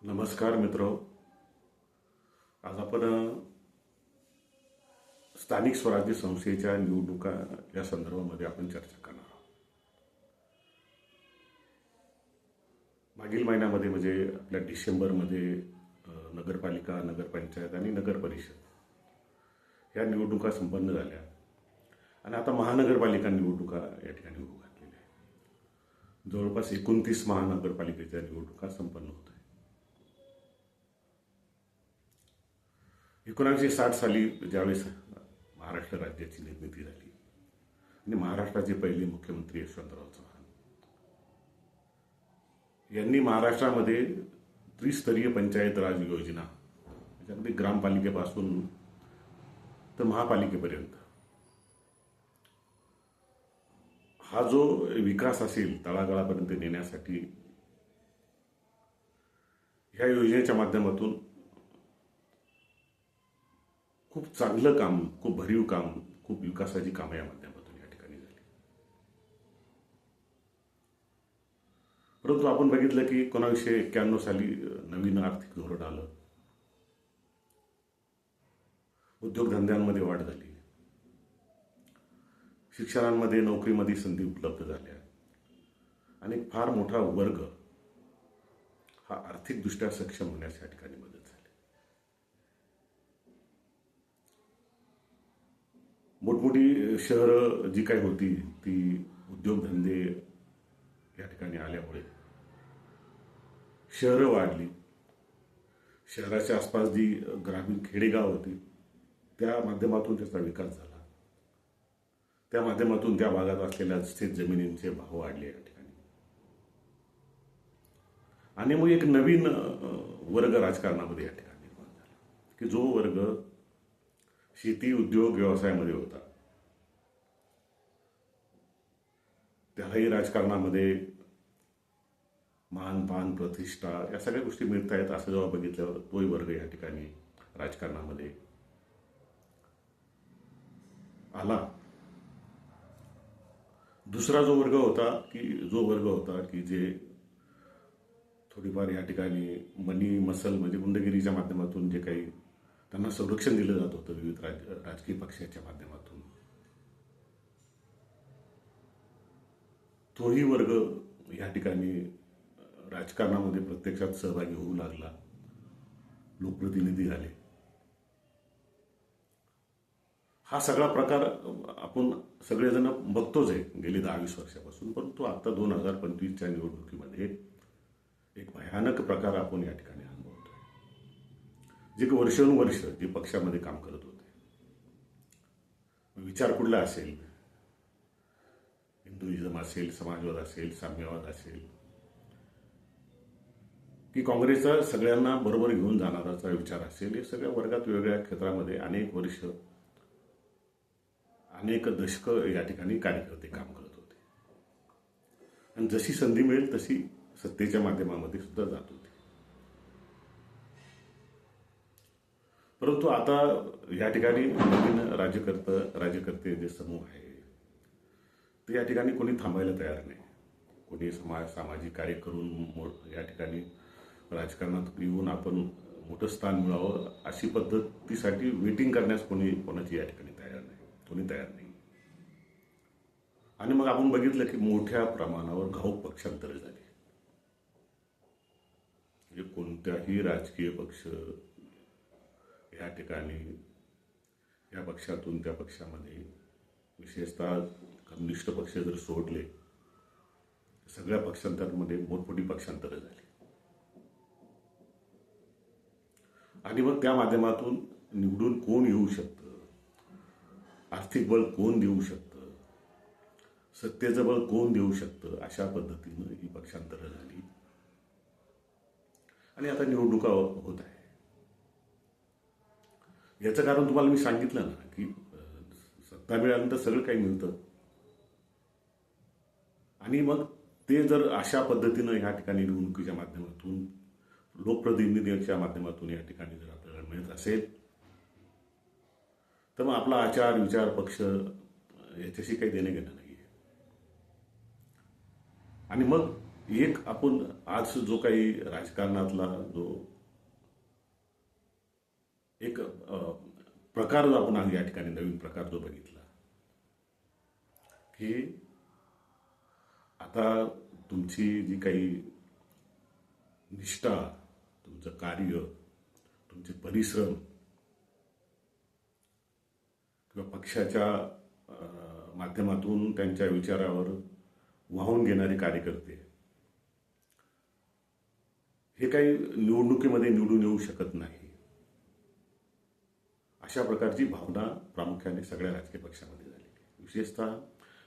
नमस्कार मित्र. आज आपण स्थानिक स्वराज्य संस्थेच्या निवडणुका या संदर्भामध्ये आपण चर्चा करणार आहोत. मागील महिन्यामध्ये म्हणजे आपल्या डिसेंबरमध्ये नगरपालिका, नगरपंचायत आणि नगर परिषद या निवडणुका संपन्न झाल्या आणि आता महानगरपालिका निवडणुका या ठिकाणी होऊ घातलेल्या आहेत. जवळपास 29 महानगरपालिकेच्या निवडणुका संपन्न होत आहेत. 1960 साली ज्यावेळेस महाराष्ट्र राज्याची निर्मिती झाली आणि महाराष्ट्राचे पहिले मुख्यमंत्री यशवंतराव चव्हाण यांनी महाराष्ट्रामध्ये त्रिस्तरीय पंचायत राज योजना, त्याच्यामध्ये ग्रामपालिकेपासून तर महापालिकेपर्यंत हा जो विकास असेल तळागाळापर्यंत नेण्यासाठी ह्या योजनेच्या माध्यमातून खूप चांगलं काम, खूप भरीव काम, खूप विकासाची कामं या माध्यमातून या ठिकाणी झाली. परंतु आपण बघितलं की 1991 साली नवीन आर्थिक धोरण आलं, उद्योगधंद्यांमध्ये वाढ झाली, शिक्षणांमध्ये नोकरीमध्ये संधी उपलब्ध झाल्या आणि फार मोठा वर्ग हा आर्थिकदृष्ट्या सक्षम होण्यास या ठिकाणी मदत झाली. मोठमोठी शहरं जी काही होती ती उद्योगधंदे या ठिकाणी आल्यामुळे शहरं वाढली. शहराच्या आसपास जी ग्रामीण खेडेगाव होती त्या माध्यमातून त्याचा विकास झाला. त्या माध्यमातून त्या भागात असलेल्या शेत जमिनींचे भाव वाढले या ठिकाणी आणि मग एक नवीन वर्ग राजकारणामध्ये या ठिकाणी निर्माण झाला की जो वर्ग शेती, उद्योग, व्यवसायामध्ये होता, त्यालाही राजकारणामध्ये मान, पान, प्रतिष्ठा या सगळ्या गोष्टी मिळत आहेत असं जेव्हा बघितल्यावर तोही वर्ग या ठिकाणी राजकारणामध्ये आला. दुसरा जो वर्ग होता की जे थोडीफार या ठिकाणी मनी मसल म्हणजे गुंडगिरीच्या माध्यमातून जे काही त्यांना संरक्षण दिलं जात होतं विविध राजकीय पक्षाच्या माध्यमातून, तोही वर्ग या ठिकाणी राजकारणामध्ये प्रत्यक्षात सहभागी होऊ लागला, लोकप्रतिनिधी झाले. हा सगळा प्रकार आपण सगळेजण बघतोच आहे गेली 10-20 वर्षापासून. परंतु आता 2025च्या निवडणुकीमध्ये एक भयानक प्रकार आपण या ठिकाणी अनुभवतोय. जे वर्षानुवर्ष जे पक्षामध्ये काम करत होते, विचार कुठला असेल, हिंदुइझम असेल, समाजवाद असेल, साम्यवाद असेल, की काँग्रेसचा सगळ्यांना बरोबर घेऊन जाणाराचा विचार असेल, हे सगळ्या वर्गात वेगवेगळ्या क्षेत्रामध्ये अनेक वर्ष, अनेक दशकं या ठिकाणी कार्यकर्ते काम करत होते आणि जशी संधी मिळेल तशी सत्तेच्या माध्यमामध्ये सुद्धा जात होते. परंतु आता या ठिकाणी नवीन राज्यकर्ते जे समूह आहे ते या ठिकाणी कोणी थांबायला तयार नाही. कोणी सामाजिक कार्य करून या ठिकाणी राजकारणात येऊन आपण मोठं स्थान मिळावं अशी पद्धतीसाठी वेटिंग करण्यास कोणाची या ठिकाणी कोणी तयार नाही. आणि मग आपण बघितलं की मोठ्या प्रमाणावर घाऊक पक्षांतर झाली. म्हणजे कोणत्याही राजकीय पक्ष या ठिकाणी या पक्षातून त्या पक्षामध्ये, विशेषतः कम्युनिस्ट पक्ष जर सोडले, सगळ्या पक्षांतरांमध्ये मोठमोठी पक्षांतरं झाली आणि मग त्या माध्यमातून निवडून कोण येऊ शकतं, आर्थिक बळ कोण देऊ शकतं, सत्तेचं बळ कोण देऊ शकतं, अशा पद्धतीनं ही पक्षांतरं झाली आणि आता निवडणुका होत आहे. याचं कारण तुम्हाला मी सांगितलं ना की सत्ता मिळाल्यानंतर सगळं काही मिळतं आणि मग ते जर अशा पद्धतीनं या ठिकाणी निवडणुकीच्या माध्यमातून, लोकप्रतिनिधीच्या माध्यमातून या ठिकाणी जर आपल्याला मिळत असेल तर मग आपला आचार, विचार, पक्ष याच्याशी काही देणं घेणं नाही आहे. आणि मग एक आपण आज जो काही राजकारणातला जो एक प्रकार जो आपण आज या ठिकाणी नवीन प्रकार जो बघितला की आता तुमची जी काही निष्ठा, तुमचं कार्य, तुमचे परिश्रम किंवा पक्षाच्या माध्यमातून त्यांच्या विचारावर वाहून घेणारे कार्यकर्ते हे काही निवडणुकीमध्ये निवडून येऊ शकत नाही, अशा प्रकारची भावना प्रामुख्याने सगळ्या राजकीय पक्षामध्ये झालेली आहे. विशेषतः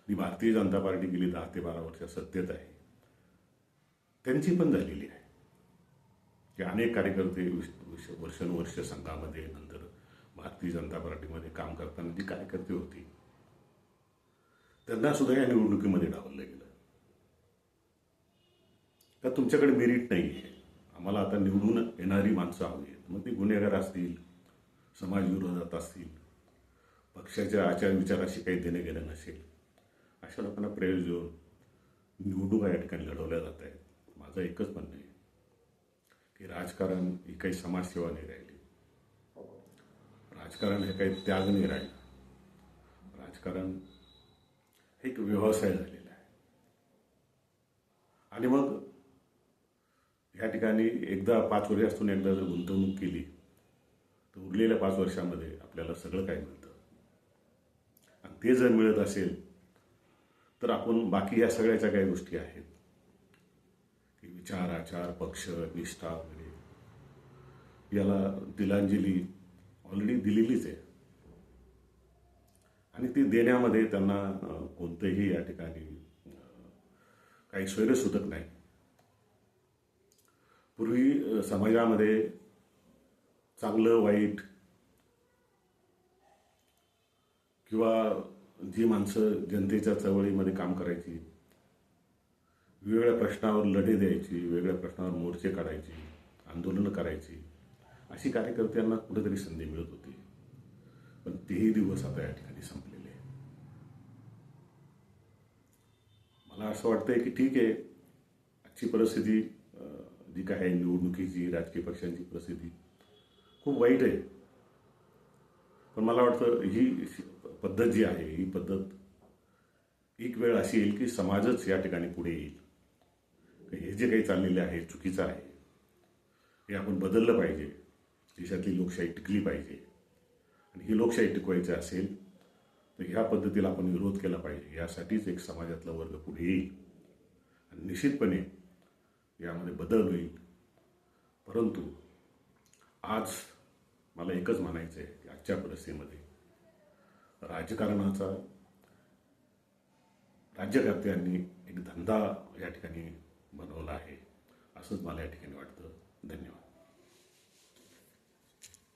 जी भारतीय जनता पार्टी गेली 10 ते 12 वर्ष सत्तेत आहे त्यांची पण झालेली आहे की अनेक कार्यकर्ते वर्षानुवर्ष संघामध्ये, नंतर भारतीय जनता पार्टीमध्ये काम करताना जी कार्यकर्ते होती त्यांना सुद्धा या निवडणुकीमध्ये डावललं गेलं. का तुमच्याकडे मेरिट नाही आहे, आम्हाला आता निवडून येणारी माणसं हवी आहेत. मग ती गुन्हेगार असतील, समाजविरोधात असतील, पक्षाच्या आचार विचाराशी काही देणे घेणं नसेल, अशा लोकांना प्रेरित देऊन निवडणुका या ठिकाणी लढवल्या जात आहेत. माझं एकच म्हणणं आहे की राजकारण ही काही समाजसेवा नाही राहिली, राजकारण हे काही त्याग नाही राहिला, राजकारण हे एक व्यवसाय झालेला आहे. आणि मग या ठिकाणी एकदा 5 वर्षातून एकदा जर गुंतवणूक केली तर उरलेल्या 5 वर्षामध्ये आपल्याला सगळं काय मिळतं. आणि ते जर मिळत असेल तर आपण बाकी या सगळ्याच्या काही गोष्टी आहेत की विचार, आचार, पक्ष, निष्ठा वगैरे याला तिलांजली ऑलरेडी दिलेलीच आहे. आणि ती देण्यामध्ये त्यांना कोणतंही या ठिकाणी काही स्वैरसूतक नाही. पूर्वी समाजामध्ये चांगलं वाईट किंवा जी माणसं जनतेच्या चळवळीमध्ये काम करायची, वेगवेगळ्या प्रश्नावर लढे द्यायची, वेगवेगळ्या प्रश्नावर मोर्चे काढायची, आंदोलनं करायची, अशी कार्यकर्त्यांना कुठेतरी संधी मिळत होती. पण तेही दिवस आता या ठिकाणी संपलेले आहे. मला असं वाटतंय की ठीक आहे, आजची परिस्थिती जी काय आहे, निवडणुकीची, राजकीय पक्षांची परिस्थिती खूप वाईट आहे. पण मला वाटतं ही पद्धत जी आहे, ही पद्धत एक वेळ अशी येईल की समाजच या ठिकाणी पुढे येईल. हे जे काही चाललेले आहे चुकीचं आहे, हे आपण बदललं पाहिजे. देशातली लोकशाही टिकली पाहिजे. आणि ही लोकशाही टिकवायची असेल तर ह्या पद्धतीला आपण विरोध केला पाहिजे. यासाठीच एक समाजातला वर्ग पुढे येईल आणि निश्चितपणे यामध्ये बदल होईल. परंतु आज मला एकच म्हणायचं आहे की आजच्या परिस्थितीमध्ये राजकारणाचा राज्यकर्त्यांनी एक धंदा या ठिकाणी बनवला आहे, असंच मला या ठिकाणी वाटतं. धन्यवाद.